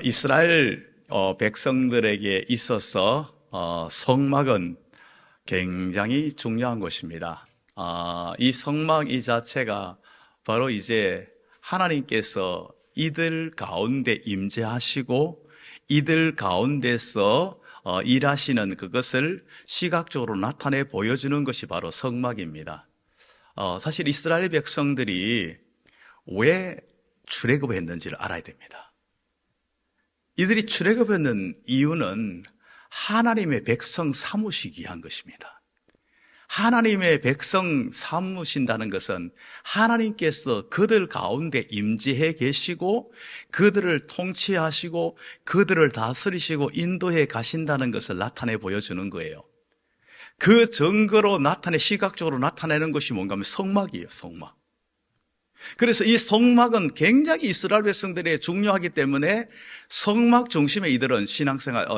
이스라엘 백성들에게 있어서 성막은 굉장히 중요한 것입니다. 이 성막 이 자체가 바로 이제 하나님께서 이들 가운데 임재하시고 이들 가운데서 일하시는 그것을 시각적으로 나타내 보여주는 것이 바로 성막입니다. 사실 이스라엘 백성들이 왜 출애굽했는지를 알아야 됩니다. 이들이 출애굽했는 이유는 하나님의 백성 삼으시기 위한 것입니다. 하나님의 백성 삼으신다는 것은 하나님께서 그들 가운데 임재해 계시고 그들을 통치하시고 그들을 다스리시고 인도해 가신다는 것을 나타내 보여주는 거예요. 그 증거로 시각적으로 나타내는 것이 뭔가 하면 성막이에요, 성막. 그래서 이 성막은 굉장히 이스라엘 백성들이 중요하기 때문에 성막 중심에 이들은 신앙생활,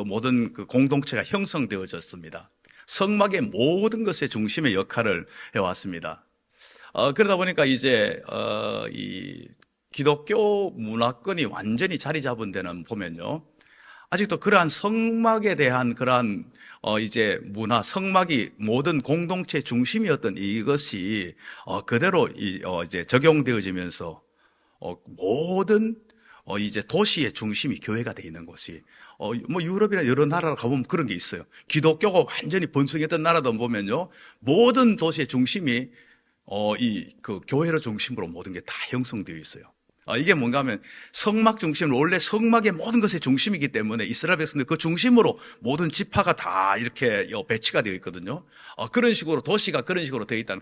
모든 그 공동체가 형성되어졌습니다. 성막의 모든 것의 중심의 역할을 해왔습니다. 그러다 보니까 이제, 이 기독교 문화권이 완전히 자리 잡은 데는 보면요. 아직도 그러한 성막에 대한 그러한 이제 문화, 성막이 모든 공동체 중심이었던 이것이 그대로 이제 적용되어지면서 모든 이제 도시의 중심이 교회가 되어 있는 것이 뭐 유럽이나 여러 나라를 가보면 그런 게 있어요. 기독교가 완전히 번성했던 나라도 보면요, 모든 도시의 중심이 그 교회를 중심으로 모든 게 다 형성되어 있어요. 이게 뭔가 하면 성막 중심으로, 원래 성막의 모든 것의 중심이기 때문에 이스라엘 백성들 그 중심으로 모든 지파가 다 이렇게 배치가 되어 있거든요. 그런 식으로 도시가 그런 식으로 되어 있다는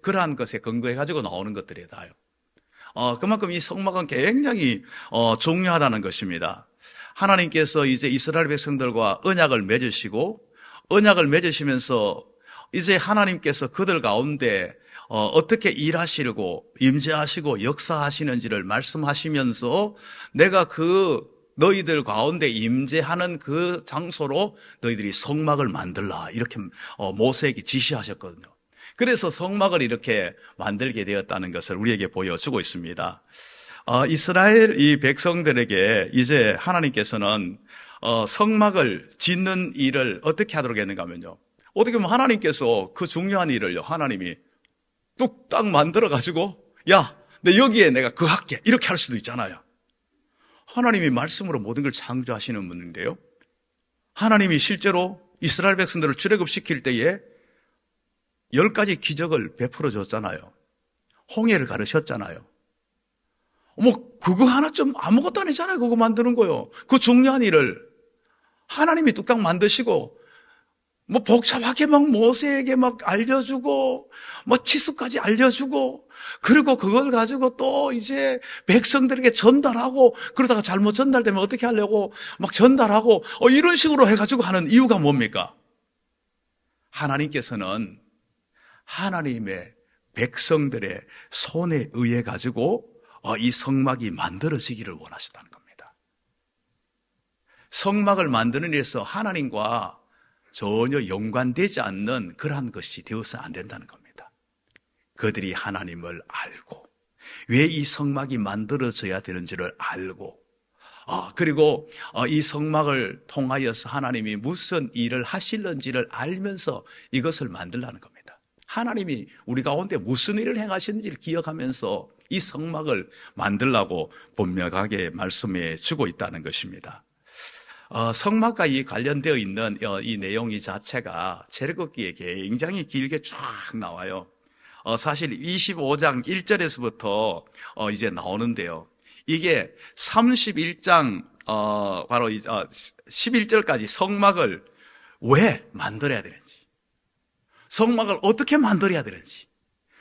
그러한 것에 근거해 가지고 나오는 것들이 다요. 그만큼 이 성막은 굉장히 중요하다는 것입니다. 하나님께서 이제 이스라엘 백성들과 언약을 맺으시면서 이제 하나님께서 그들 가운데 어떻게 일하시고 임재하시고 역사하시는지를 말씀하시면서 내가 너희들 가운데 임재하는 그 장소로 너희들이 성막을 만들라, 이렇게 모세에게 지시하셨거든요. 그래서 성막을 이렇게 만들게 되었다는 것을 우리에게 보여주고 있습니다. 이스라엘 이 백성들에게 이제 하나님께서는 성막을 짓는 일을 어떻게 하도록 했는가 하면요, 어떻게 보면 하나님께서 그 중요한 일을요, 하나님이 뚝딱 만들어가지고, 야, 내 여기에 내가 거할게, 이렇게 할 수도 있잖아요. 하나님이 말씀으로 모든 걸 창조하시는 분인데요, 하나님이 실제로 이스라엘 백성들을 출애굽시킬 때에 10가지 기적을 베풀어 줬잖아요. 홍해를 가르셨잖아요. 그거 하나 좀 아무것도 아니잖아요. 그거 만드는 거요. 그 중요한 일을 하나님이 뚝딱 만드시고, 복잡하게 모세에게 알려주고, 치수까지 알려주고, 그리고 그걸 가지고 또 이제 백성들에게 전달하고, 그러다가 잘못 전달되면 어떻게 하려고 전달하고, 이런 식으로 해가지고 하는 이유가 뭡니까? 하나님께서는 하나님의 백성들의 손에 의해 가지고 이 성막이 만들어지기를 원하셨다는 겁니다. 성막을 만드는 일에서 하나님과 전혀 연관되지 않는 그러한 것이 되어서는 안 된다는 겁니다. 그들이 하나님을 알고 왜 이 성막이 만들어져야 되는지를 알고, 그리고 이 성막을 통하여서 하나님이 무슨 일을 하실는지를 알면서 이것을 만들라는 겁니다. 하나님이 우리 가운데 무슨 일을 행하시는지를 기억하면서 이 성막을 만들라고 분명하게 말씀해 주고 있다는 것입니다. 성막과 관련되어 있는 이 내용 자체가 출애굽기에 굉장히 길게 쫙 나와요. 사실 25장 1절에서부터 이제 나오는데요. 이게 31장 바로 11절까지 성막을 왜 만들어야 되는지, 성막을 어떻게 만들어야 되는지,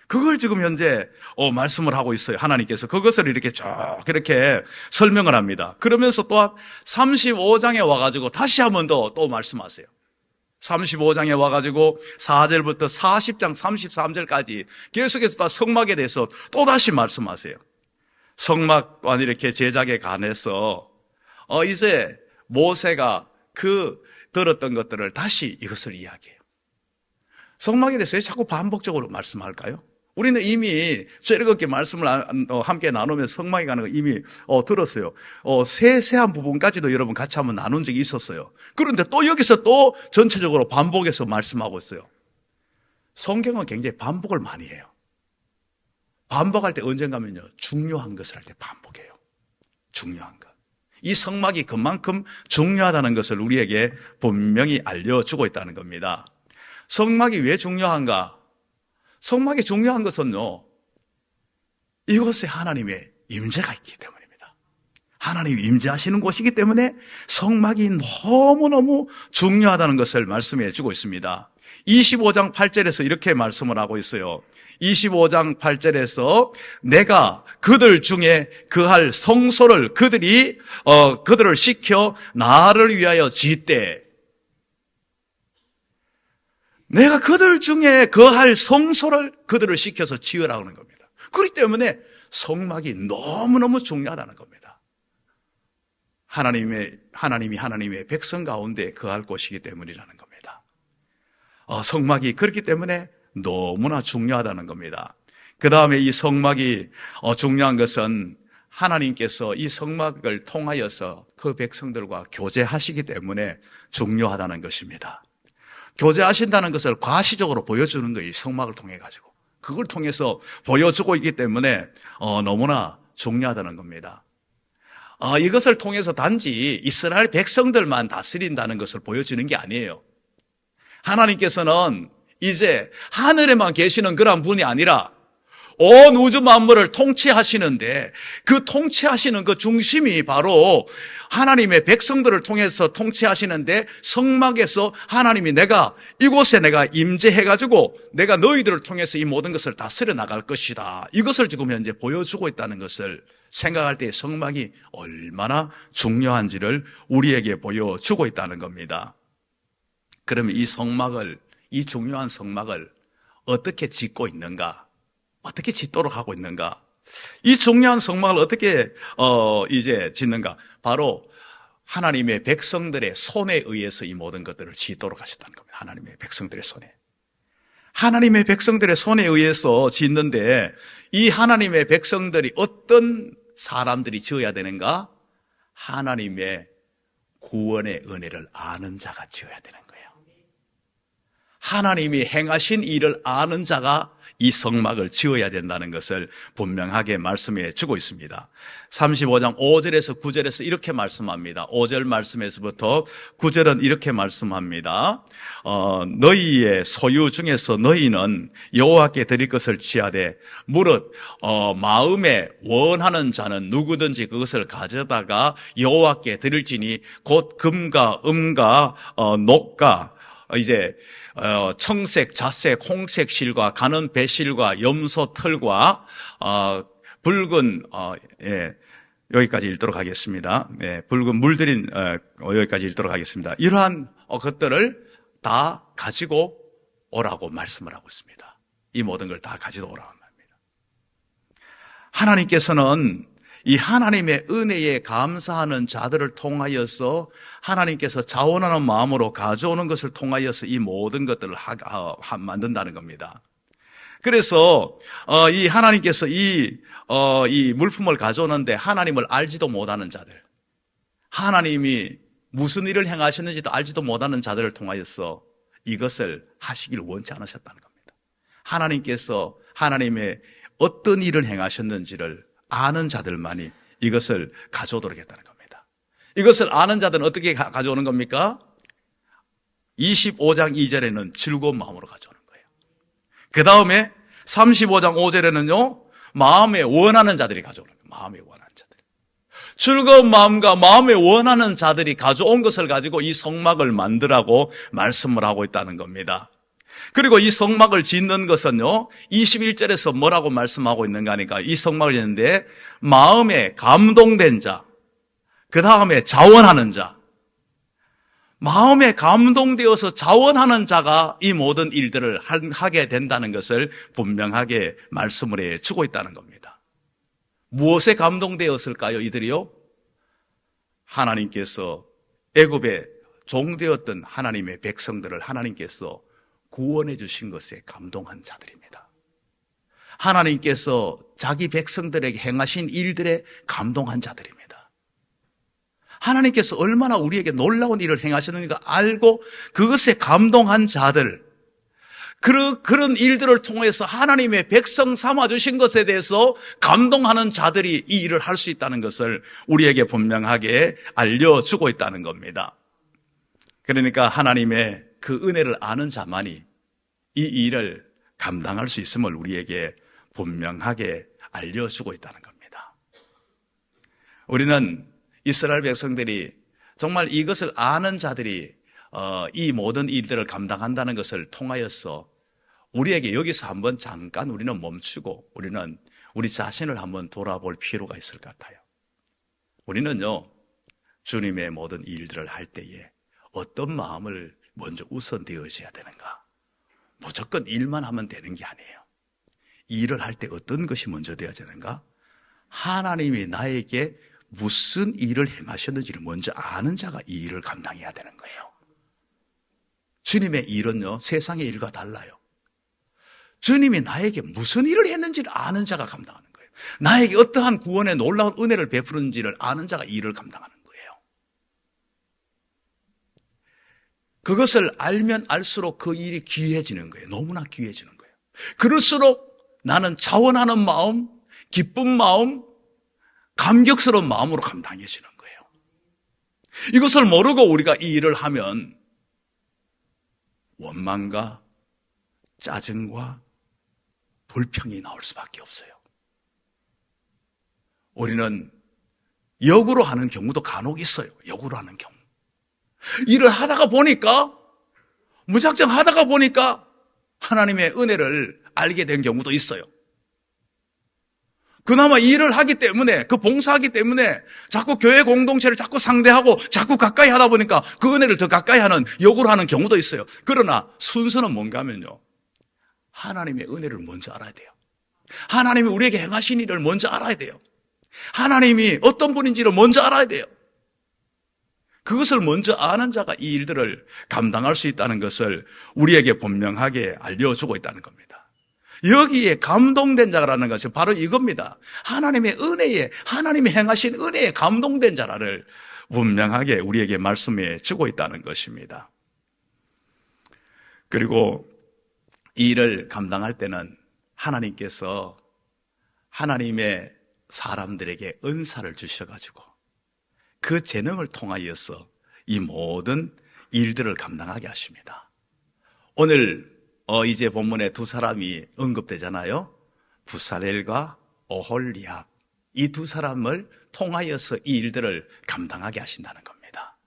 그걸 지금 현재 말씀을 하고 있어요. 하나님께서 그것을 이렇게 쭉 이렇게 설명을 합니다. 그러면서 또한 35장에 와가지고 다시 한 번 더 또 말씀하세요. 35장에 와가지고 4절부터 40장 33절까지 계속해서 또 성막에 대해서 또 다시 말씀하세요. 성막 또한 이렇게 제작에 관해서 이제 모세가 들었던 것들을 다시 이것을 이야기해요. 성막에 대해서 왜 자꾸 반복적으로 말씀할까요? 우리는 이미 즐겁게 말씀을 함께 나누면 성막에 가는 거 이미 들었어요. 세세한 부분까지도 여러분 같이 한번 나눈 적이 있었어요. 그런데 또 여기서 또 전체적으로 반복해서 말씀하고 있어요. 성경은 굉장히 반복을 많이 해요. 반복할 때 언젠가면요, 중요한 것을 할 때 반복해요. 중요한 것. 이 성막이 그만큼 중요하다는 것을 우리에게 분명히 알려주고 있다는 겁니다. 성막이 왜 중요한가? 성막이 중요한 것은요, 이곳에 하나님의 임재가 있기 때문입니다. 하나님이 임재하시는 곳이기 때문에 성막이 너무너무 중요하다는 것을 말씀해 주고 있습니다. 25장 8절에서 이렇게 말씀을 하고 있어요. 25장 8절에서 내가 그들 중에 그할 성소를 그들을 시켜 나를 위하여 짓되, 내가 그들 중에 그할 성소를 그들을 시켜서 지으라고 하는 겁니다. 그렇기 때문에 성막이 너무너무 중요하다는 겁니다. 하나님이 하나님의 백성 가운데 거할 곳이기 때문이라는 겁니다. 성막이 그렇기 때문에 너무나 중요하다는 겁니다. 그 다음에 이 성막이 중요한 것은 하나님께서 이 성막을 통하여서 그 백성들과 교제하시기 때문에 중요하다는 것입니다. 교제하신다는 것을 과시적으로 보여주는 거예요. 이 성막을 통해 가지고. 그걸 통해서 보여주고 있기 때문에 너무나 중요하다는 겁니다. 이것을 통해서 단지 이스라엘 백성들만 다스린다는 것을 보여주는 게 아니에요. 하나님께서는 이제 하늘에만 계시는 그런 분이 아니라 온 우주 만물을 통치하시는데, 그 통치하시는 그 중심이 바로 하나님의 백성들을 통해서 통치하시는데, 성막에서 하나님이 이곳에 내가 임재해가지고 내가 너희들을 통해서 이 모든 것을 다스려 나갈 것이다, 이것을 지금 현재 보여주고 있다는 것을 생각할 때 성막이 얼마나 중요한지를 우리에게 보여주고 있다는 겁니다. 그러면 이 중요한 성막을 어떻게 짓고 있는가? 어떻게 짓도록 하고 있는가? 이 중요한 성막을 어떻게 이제 짓는가? 바로 하나님의 백성들의 손에 의해서 이 모든 것들을 짓도록 하셨다는 겁니다. 하나님의 백성들의 손에. 하나님의 백성들의 손에 의해서 짓는데, 이 하나님의 백성들이 어떤 사람들이 지어야 되는가? 하나님의 구원의 은혜를 아는 자가 지어야 되는 거예요. 하나님이 행하신 일을 아는 자가 이 성막을 지어야 된다는 것을 분명하게 말씀해 주고 있습니다. 35장 5절에서 9절에서 이렇게 말씀합니다. 5절 말씀에서부터 9절은 이렇게 말씀합니다. 너희의 소유 중에서 너희는 여호와께 드릴 것을 취하되, 무릇 마음에 원하는 자는 누구든지 그것을 가져다가 여호와께 드릴지니 곧 금과 은과 녹과 이제 청색, 자색, 홍색 실과 가는 배실과 염소 털과 붉은 여기까지 읽도록 하겠습니다. 붉은 물들인 여기까지 읽도록 하겠습니다. 이러한 것들을 다 가지고 오라고 말씀을 하고 있습니다. 이 모든 걸 다 가지고 오라고 합니다. 하나님께서는 이 하나님의 은혜에 감사하는 자들을 통하여서 하나님께서 자원하는 마음으로 가져오는 것을 통하여서 이 모든 것들을 만든다는 겁니다. 그래서 이 하나님께서 이 물품을 가져오는데 하나님을 알지도 못하는 자들, 하나님이 무슨 일을 행하셨는지도 알지도 못하는 자들을 통하여서 이것을 하시기를 원치 않으셨다는 겁니다. 하나님께서 하나님의 어떤 일을 행하셨는지를 아는 자들만이 이것을 가져오도록 했다는 겁니다. 이것을 아는 자들은 어떻게 가져오는 겁니까? 25장 2절에는 즐거운 마음으로 가져오는 거예요. 그 다음에 35장 5절에는요, 마음에 원하는 자들이 가져오는 거예요. 마음에 원하는 자들. 즐거운 마음과 마음에 원하는 자들이 가져온 것을 가지고 이 성막을 만들라고 말씀을 하고 있다는 겁니다. 그리고 이 성막을 짓는 것은요, 21절에서 뭐라고 말씀하고 있는가 하니까, 이 성막을 짓는데 마음에 감동된 자, 그 다음에 자원하는 자, 마음에 감동되어서 자원하는 자가 이 모든 일들을 하게 된다는 것을 분명하게 말씀을 해주고 있다는 겁니다. 무엇에 감동되었을까요, 이들이요? 하나님께서 애굽에 종되었던 하나님의 백성들을 하나님께서 구원해 주신 것에 감동한 자들입니다. 하나님께서 자기 백성들에게 행하신 일들에 감동한 자들입니다. 하나님께서 얼마나 우리에게 놀라운 일을 행하시는가 알고 그것에 감동한 자들, 그런 일들을 통해서 하나님의 백성 삼아주신 것에 대해서 감동하는 자들이 이 일을 할 수 있다는 것을 우리에게 분명하게 알려주고 있다는 겁니다. 그러니까 하나님의 그 은혜를 아는 자만이 이 일을 감당할 수 있음을 우리에게 분명하게 알려주고 있다는 겁니다. 우리는 이스라엘 백성들이 정말 이것을 아는 자들이 이 모든 일들을 감당한다는 것을 통하여서 우리에게 여기서 한번 잠깐 우리는 멈추고 우리는 우리 자신을 한번 돌아볼 필요가 있을 것 같아요. 우리는요, 주님의 모든 일들을 할 때에 어떤 마음을 먼저 우선 되어져야 되는가? 무조건 일만 하면 되는 게 아니에요. 일을 할 때 어떤 것이 먼저 되어야 되는가? 하나님이 나에게 무슨 일을 행하셨는지를 먼저 아는 자가 이 일을 감당해야 되는 거예요. 주님의 일은요, 세상의 일과 달라요. 주님이 나에게 무슨 일을 했는지를 아는 자가 감당하는 거예요. 나에게 어떠한 구원의 놀라운 은혜를 베푸는지를 아는 자가 이 일을 감당하는 거예요. 그것을 알면 알수록 그 일이 귀해지는 거예요. 너무나 귀해지는 거예요. 그럴수록 나는 자원하는 마음, 기쁜 마음, 감격스러운 마음으로 감당해지는 거예요. 이것을 모르고 우리가 이 일을 하면 원망과 짜증과 불평이 나올 수밖에 없어요. 우리는 역으로 하는 경우도 간혹 있어요. 역으로 하는 경우. 일을 하다가 보니까, 무작정 하다가 보니까 하나님의 은혜를 알게 된 경우도 있어요. 그나마 일을 하기 때문에, 그 봉사하기 때문에 자꾸 교회 공동체를 자꾸 상대하고 자꾸 가까이 하다 보니까 그 은혜를 더 가까이 하는, 역으로 하는 경우도 있어요. 그러나 순서는 뭔가 하면요, 하나님의 은혜를 먼저 알아야 돼요. 하나님이 우리에게 행하신 일을 먼저 알아야 돼요. 하나님이 어떤 분인지를 먼저 알아야 돼요. 그것을 먼저 아는 자가 이 일들을 감당할 수 있다는 것을 우리에게 분명하게 알려주고 있다는 겁니다. 여기에 감동된 자라는 것이 바로 이겁니다. 하나님의 은혜에, 하나님이 행하신 은혜에 감동된 자라를 분명하게 우리에게 말씀해 주고 있다는 것입니다. 그리고 이 일을 감당할 때는 하나님께서 하나님의 사람들에게 은사를 주셔가지고 그 재능을 통하여서 이 모든 일들을 감당하게 하십니다. 오늘 이제 본문에 두 사람이 언급되잖아요. 부살엘과 오홀리압, 이 두 사람을 통하여서 이 일들을 감당하게 하신다는 겁니다.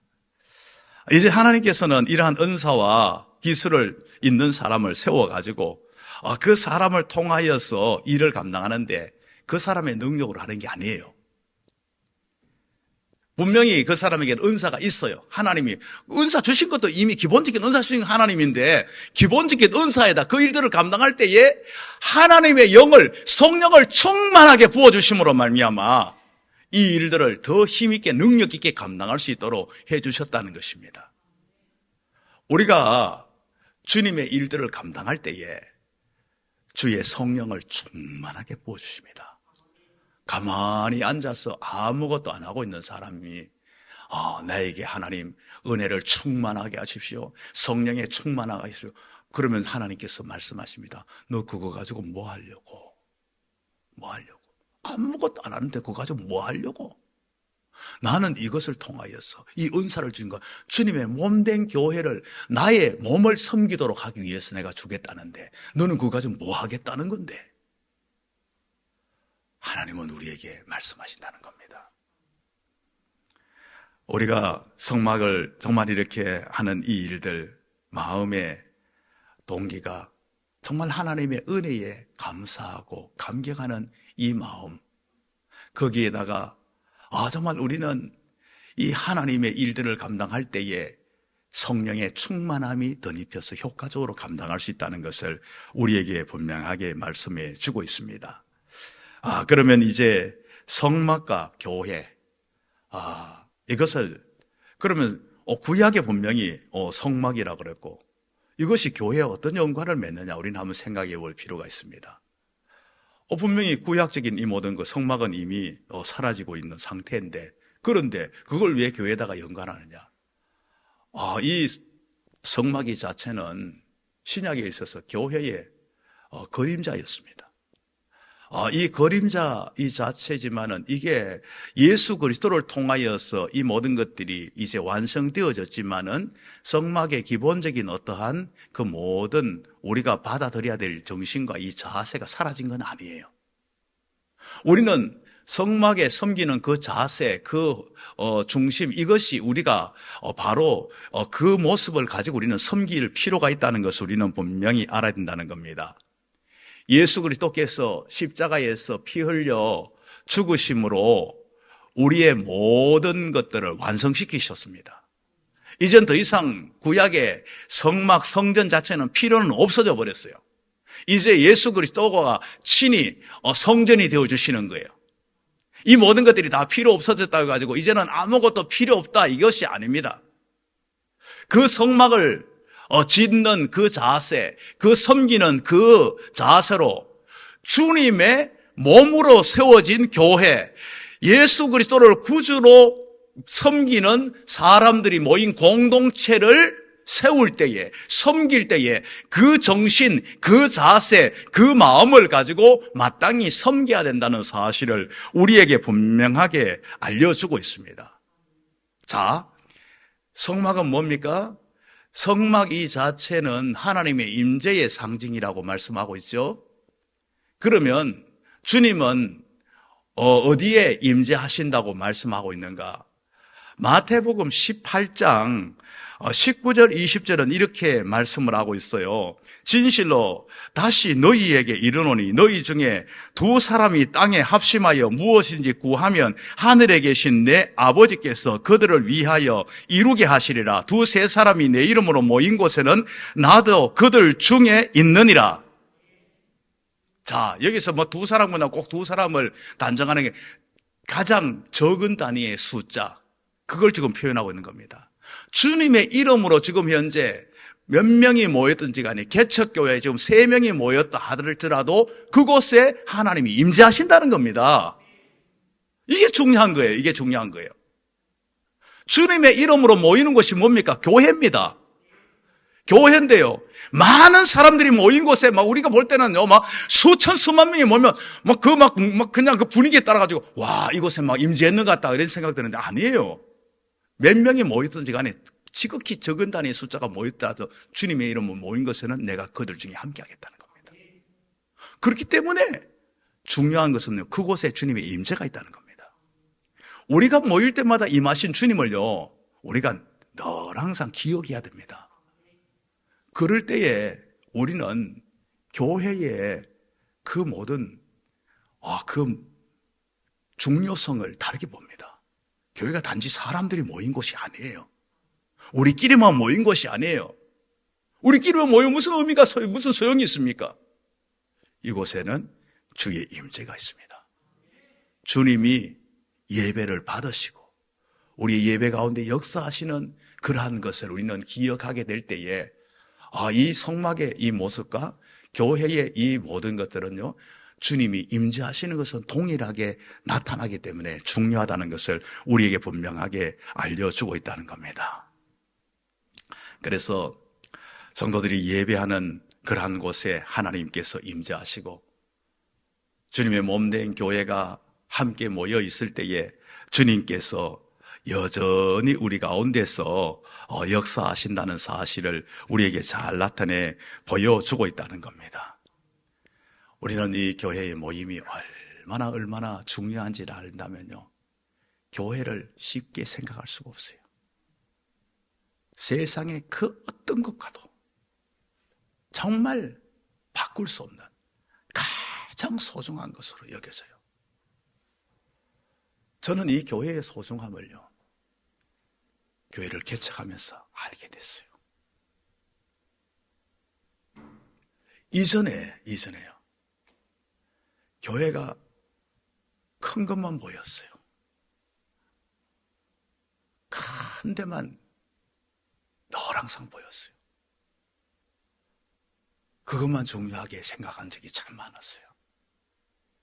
이제 하나님께서는 이러한 은사와 기술을 있는 사람을 세워가지고 그 사람을 통하여서 일을 감당하는데 그 사람의 능력으로 하는 게 아니에요. 분명히 그 사람에게는 은사가 있어요. 하나님이 은사 주신 것도 이미 기본적인 은사 주신 하나님인데, 기본적인 은사에다 그 일들을 감당할 때에 하나님의 영을, 성령을 충만하게 부어주심으로 말미암아 이 일들을 더 힘있게 능력 있게 감당할 수 있도록 해주셨다는 것입니다. 우리가 주님의 일들을 감당할 때에 주의 성령을 충만하게 부어주십니다. 가만히 앉아서 아무것도 안 하고 있는 사람이 나에게 하나님 은혜를 충만하게 하십시오, 성령에 충만하게 하십시오, 그러면 하나님께서 말씀하십니다. 너 그거 가지고 뭐 하려고? 아무것도 안 하는데 그거 가지고 뭐 하려고? 나는 이것을 통하여서 이 은사를 준 것, 주님의 몸된 교회를, 나의 몸을 섬기도록 하기 위해서 내가 주겠다는데 너는 그거 가지고 뭐 하겠다는 건데? 하나님은 우리에게 말씀하신다는 겁니다. 우리가 성막을 정말 이렇게 하는 이 일들, 마음의 동기가 정말 하나님의 은혜에 감사하고 감격하는 이 마음, 거기에다가 정말 우리는 이 하나님의 일들을 감당할 때에 성령의 충만함이 덧입혀서 효과적으로 감당할 수 있다는 것을 우리에게 분명하게 말씀해 주고 있습니다. 그러면 이제 성막과 교회, 이것을 그러면 구약에 분명히 성막이라고 그랬고, 이것이 교회에 어떤 연관을 맺느냐 우리는 한번 생각해 볼 필요가 있습니다. 분명히 구약적인 이 모든 그 성막은 이미 사라지고 있는 상태인데, 그런데 그걸 왜 교회에다가 연관하느냐? 이 성막이 자체는 신약에 있어서 교회의 그림자였습니다. 이 그림자 이 자체지만은 이게 예수 그리스도를 통하여서 이 모든 것들이 이제 완성되어졌지만은 성막의 기본적인 어떠한 그 모든 우리가 받아들여야 될 정신과 이 자세가 사라진 건 아니에요. 우리는 성막에 섬기는 그 자세, 그 중심, 이것이 우리가 바로 그 모습을 가지고 우리는 섬길 필요가 있다는 것을 우리는 분명히 알아야 된다는 겁니다. 예수 그리스도께서 십자가에서 피 흘려 죽으심으로 우리의 모든 것들을 완성시키셨습니다. 이젠 더 이상 구약의 성막, 성전 자체는 필요는 없어져 버렸어요. 이제 예수 그리스도가 친히 성전이 되어주시는 거예요. 이 모든 것들이 다 필요 없어졌다고 가지고 이제는 아무것도 필요 없다, 이것이 아닙니다. 그 성막을 짓는 그 자세, 그 섬기는 그 자세로 주님의 몸으로 세워진 교회, 예수 그리스도를 구주로 섬기는 사람들이 모인 공동체를 세울 때에, 섬길 때에 그 정신, 그 자세, 그 마음을 가지고 마땅히 섬겨야 된다는 사실을 우리에게 분명하게 알려주고 있습니다. 자, 성막은 뭡니까? 성막 이 자체는 하나님의 임재의 상징이라고 말씀하고 있죠. 그러면 주님은 어디에 임재하신다고 말씀하고 있는가? 마태복음 18장 19절 20절은 이렇게 말씀을 하고 있어요. 진실로 다시 너희에게 이르노니 너희 중에 두 사람이 땅에 합심하여 무엇인지 구하면 하늘에 계신 내 아버지께서 그들을 위하여 이루게 하시리라. 두세 사람이 내 이름으로 모인 곳에는 나도 그들 중에 있느니라. 자, 여기서 뭐 두 사람보다 꼭 두 사람을 단정하는 게 가장 적은 단위의 숫자, 그걸 지금 표현하고 있는 겁니다. 주님의 이름으로 지금 현재 몇 명이 모였든지 간에 개척교회에 지금 3명이 모였다 하더라도 그곳에 하나님이 임재하신다는 겁니다. 이게 중요한 거예요. 이게 중요한 거예요. 주님의 이름으로 모이는 것이 뭡니까? 교회입니다. 교회인데요, 많은 사람들이 모인 곳에 우리가 볼 때는요, 수천 수만 명이 모이면 그냥 그 분위기에 따라가지고 와, 이곳에 임재했는 것 같다 이런 생각 드는데 아니에요. 몇 명이 모였든지 간에 지극히 적은 단위의 숫자가 모였다도 주님의 이름으로 모인 것에는 내가 그들 중에 함께 하겠다는 겁니다. 그렇기 때문에 중요한 것은요, 그곳에 주님의 임재가 있다는 겁니다. 우리가 모일 때마다 임하신 주님을요, 우리가 늘 항상 기억해야 됩니다. 그럴 때에 우리는 교회의 그 모든 그 중요성을 다르게 봅니다. 교회가 단지 사람들이 모인 곳이 아니에요. 우리끼리만 모인 것이 아니에요. 우리끼리만 모이면 무슨 의미가, 무슨 소용이 있습니까? 이곳에는 주의 임재가 있습니다. 주님이 예배를 받으시고 우리 예배 가운데 역사하시는 그러한 것을 우리는 기억하게 될 때에 이 성막의 이 모습과 교회의 이 모든 것들은요, 주님이 임재하시는 것은 동일하게 나타나기 때문에 중요하다는 것을 우리에게 분명하게 알려주고 있다는 겁니다. 그래서 성도들이 예배하는 그러한 곳에 하나님께서 임재하시고 주님의 몸된 교회가 함께 모여 있을 때에 주님께서 여전히 우리 가운데서 역사하신다는 사실을 우리에게 잘 나타내 보여주고 있다는 겁니다. 우리는 이 교회의 모임이 얼마나 중요한지를 안다면요, 교회를 쉽게 생각할 수가 없어요. 세상의 그 어떤 것과도 정말 바꿀 수 없는 가장 소중한 것으로 여겨져요. 저는 이 교회의 소중함을요, 교회를 개척하면서 알게 됐어요. 이전에요, 교회가 큰 것만 보였어요. 큰 데만 늘 항상 보였어요. 그것만 중요하게 생각한 적이 참 많았어요.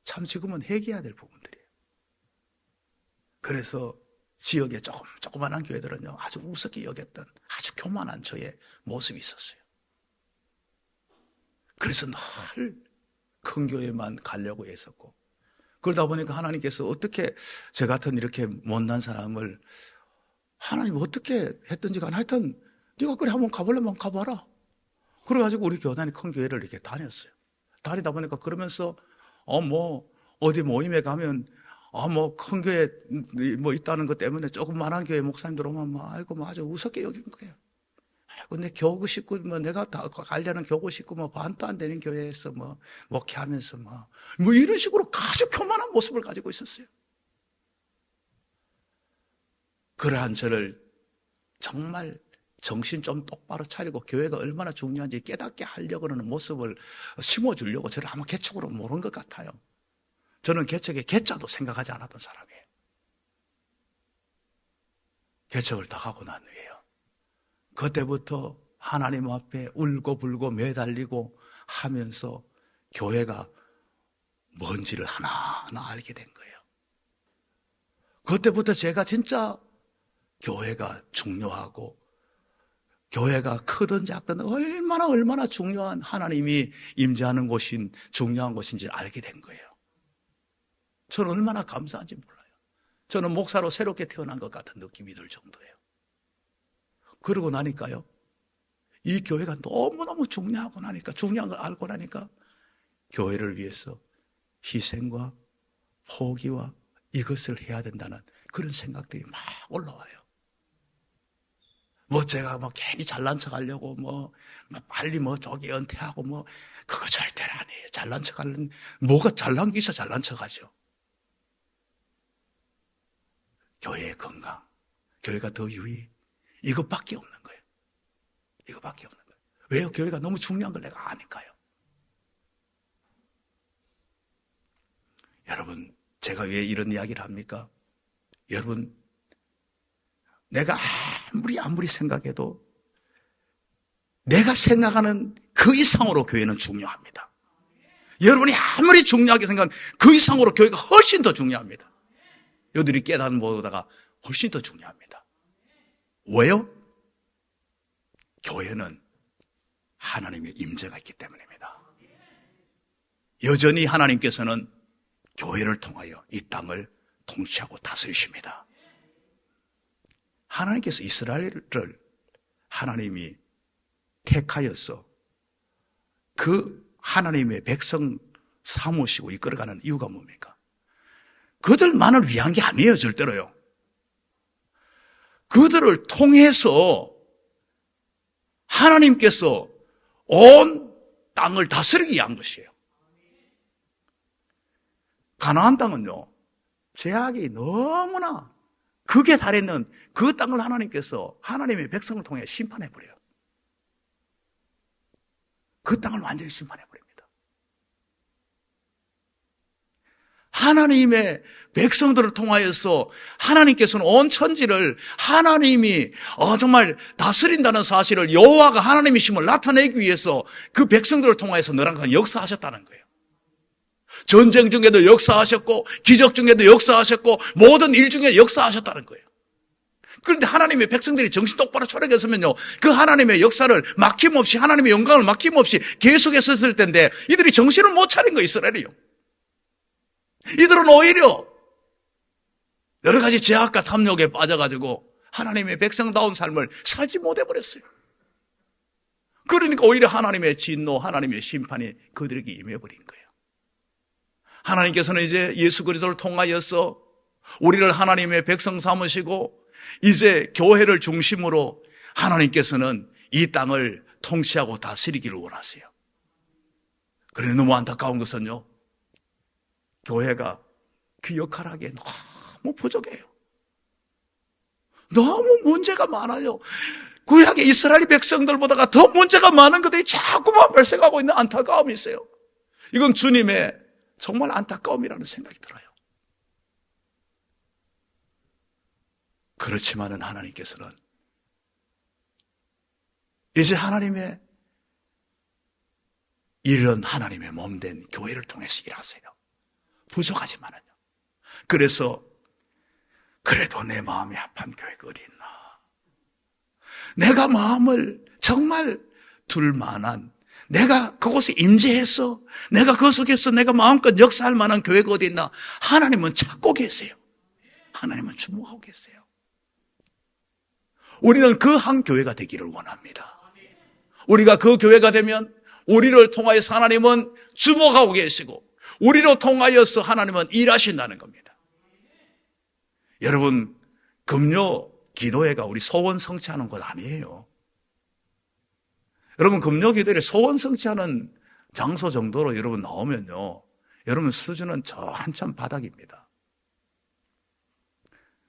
참 지금은 회개해야 될 부분들이에요. 그래서 지역의 조그만한 교회들은요, 아주 우습게 여겼던 아주 교만한 저의 모습이 있었어요. 그래서 늘 큰 교회만 가려고 했었고, 그러다 보니까 하나님께서 어떻게 저 같은 이렇게 못난 사람을 하나님 어떻게 했든지 간에 하여튼 네가 그래 한번 가보려면 가봐라. 그래가지고 우리 교단이 큰 교회를 이렇게 다녔어요. 다니다 보니까 그러면서 어디 모임에 가면 큰 교회 있다는 것 때문에 조그만한 교회 목사님들 오면 아주 우습게 여긴 거예요. 근데 교구 식구 내가 다 가려는 교구 식구 반도 안 되는 교회에서 목회하면서 이런 식으로 아주 교만한 모습을 가지고 있었어요. 그러한 저를 정말 정신 좀 똑바로 차리고 교회가 얼마나 중요한지 깨닫게 하려고 하는 모습을 심어주려고 저를 아마 개척으로 모른 것 같아요. 저는 개척의 개자도 생각하지 않았던 사람이에요. 개척을 다 하고 난 후에요. 그때부터 하나님 앞에 울고불고 매달리고 하면서 교회가 뭔지를 하나하나 알게 된 거예요. 그때부터 제가 진짜 교회가 중요하고 교회가 크든 작든 얼마나 중요한 하나님이 임재하는 곳인 중요한 곳인지를 알게 된 거예요. 저는 얼마나 감사한지 몰라요. 저는 목사로 새롭게 태어난 것 같은 느낌이 들 정도예요. 그러고 나니까요, 이 교회가 너무너무 중요한 걸 알고 나니까 교회를 위해서 희생과 포기와 이것을 해야 된다는 그런 생각들이 막 올라와요. 제가 괜히 잘난 척 하려고 빨리 저기 은퇴하고 그거 절대로 아니에요. 잘난 척 하려면 뭐가 잘난 게 있어 잘난 척 하죠. 교회의 건강, 교회가 더 유익, 이것밖에 없는 거예요. 이것밖에 없는 거예요. 왜요? 교회가 너무 중요한 걸 내가 아니까요. 여러분, 제가 왜 이런 이야기를 합니까? 여러분, 내가 아무리 생각해도 내가 생각하는 그 이상으로 교회는 중요합니다. 여러분이 아무리 중요하게 생각하면 그 이상으로 교회가 훨씬 더 중요합니다. 여러분들이 깨닫는 것보다가 훨씬 더 중요합니다. 왜요? 교회는 하나님의 임재가 있기 때문입니다. 여전히 하나님께서는 교회를 통하여 이 땅을 통치하고 다스리십니다. 하나님께서 이스라엘을 하나님이 택하여서 그 하나님의 백성 삼으시고 이끌어가는 이유가 뭡니까? 그들만을 위한 게 아니에요, 절대로요. 그들을 통해서 하나님께서 온 땅을 다스리기 위한 것이에요. 가나안 땅은요, 제약이 너무나 극에 달했는 그 땅을 하나님께서 하나님의 백성을 통해 심판해버려요. 그 땅을 완전히 심판해버립니다. 하나님의 백성들을 통하여서 하나님께서는 온 천지를 하나님이 정말 다스린다는 사실을 여호와가 하나님이심을 나타내기 위해서 그 백성들을 통하여서 늘 항상 역사하셨다는 거예요. 전쟁 중에도 역사하셨고 기적 중에도 역사하셨고 모든 일 중에 역사하셨다는 거예요. 그런데 하나님의 백성들이 정신 똑바로 차리겠으면요, 그 하나님의 역사를 막힘없이, 하나님의 영광을 막힘없이 계속했었을 텐데 이들이 정신을 못 차린 거예요, 이스라엘이요. 이들은 오히려 여러 가지 제약과 탐욕에 빠져가지고 하나님의 백성다운 삶을 살지 못해버렸어요. 그러니까 오히려 하나님의 진노, 하나님의 심판이 그들에게 임해버린 거예요. 하나님께서는 이제 예수 그리스도를 통하여서 우리를 하나님의 백성 삼으시고 이제 교회를 중심으로 하나님께서는 이 땅을 통치하고 다스리기를 원하세요. 그런데 너무 안타까운 것은요, 교회가 그 역할을 하기에 너무 부족해요. 너무 문제가 많아요. 구약의 이스라엘 백성들보다가 더 문제가 많은 것들이 자꾸만 발생하고 있는 안타까움이 있어요. 이건 주님의 정말 안타까움이라는 생각이 들어요. 그렇지만은 하나님께서는 이제 하나님의 이런 하나님의 몸된 교회를 통해서 일하세요. 부족하지만은요. 그래서 그래도 내 마음이 합한 교회가 어디 있나? 내가 마음을 정말 둘 만한, 내가 그곳에 임재해서 내가 그 속에서 내가 마음껏 역사할 만한 교회가 어디 있나? 하나님은 찾고 계세요. 하나님은 주목하고 계세요. 우리는 그 한 교회가 되기를 원합니다. 우리가 그 교회가 되면 우리를 통하여서 하나님은 주목하고 계시고 우리로 통하여서 하나님은 일하신다는 겁니다. 여러분, 금요 기도회가 우리 소원 성취하는 것 아니에요. 여러분, 금요 기도회를 소원 성취하는 장소 정도로 여러분 나오면요, 여러분 수준은 저 한참 바닥입니다.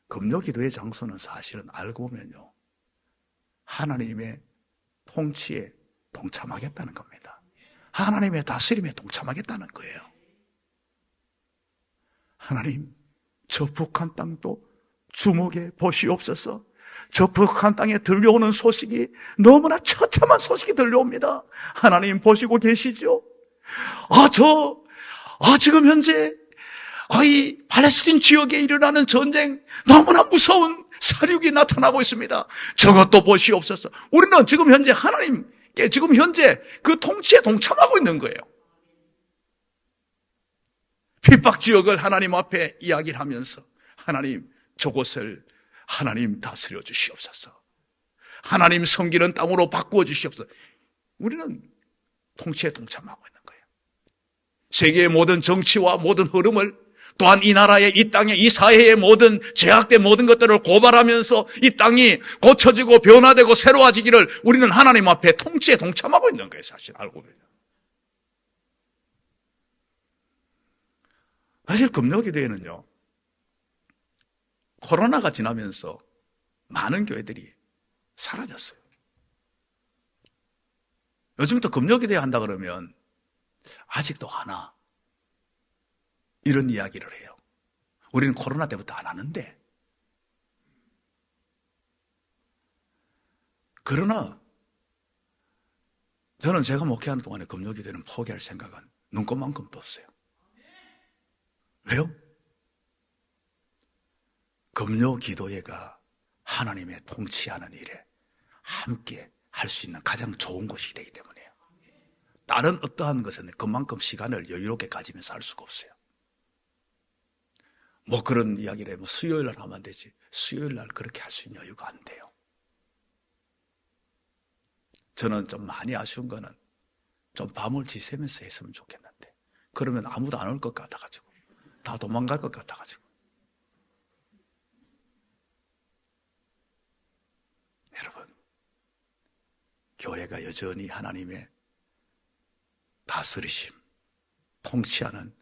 금요 기도회 장소는 사실은 알고 보면요, 하나님의 통치에 동참하겠다는 겁니다. 하나님의 다스림에 동참하겠다는 거예요. 하나님, 저 북한 땅도 주목해 보시옵소서. 저 북한 땅에 들려오는 소식이 너무나 처참한 소식이 들려옵니다. 하나님 보시고 계시죠? 지금 현재 이 팔레스틴 지역에 일어나는 전쟁, 너무나 무서운 사륙이 나타나고 있습니다. 저것도 보시옵소서. 우리는 지금 현재 하나님께 지금 현재 그 통치에 동참하고 있는 거예요. 핍박 지역을 하나님 앞에 이야기를 하면서 하나님, 저곳을 하나님 다스려 주시옵소서. 하나님 섬기는 땅으로 바꾸어 주시옵소서. 우리는 통치에 동참하고 있는 거예요. 세계의 모든 정치와 모든 흐름을, 또한 이 나라의, 이 땅의, 이 사회의 모든 제약된 모든 것들을 고발하면서 이 땅이 고쳐지고 변화되고 새로워지기를 우리는 하나님 앞에 통치에 동참하고 있는 거예요. 사실 알고 보면. 사실 금요기도회는요, 코로나가 지나면서 많은 교회들이 사라졌어요. 요즘부터 금요기도회 한다 그러면 아직도 하나, 이런 이야기를 해요. 우리는 코로나 때부터 안 하는데. 그러나 저는 제가 목회하는 동안에 금요기도회는 포기할 생각은 눈꼽만큼도 없어요. 왜요? 금요기도회가 하나님의 통치하는 일에 함께 할 수 있는 가장 좋은 곳이 되기 때문이에요. 다른 어떠한 것은 그만큼 시간을 여유롭게 가지면서 할 수가 없어요. 뭐 그런 이야기를 해, 수요일 날 하면 되지. 수요일 날 그렇게 할 수 있는 여유가 안 돼요. 저는 좀 많이 아쉬운 거는 좀 밤을 지새면서 했으면 좋겠는데, 그러면 아무도 안 올 것 같아가지고, 다 도망갈 것 같아가지고. 여러분, 교회가 여전히 하나님의 다스리심, 통치하는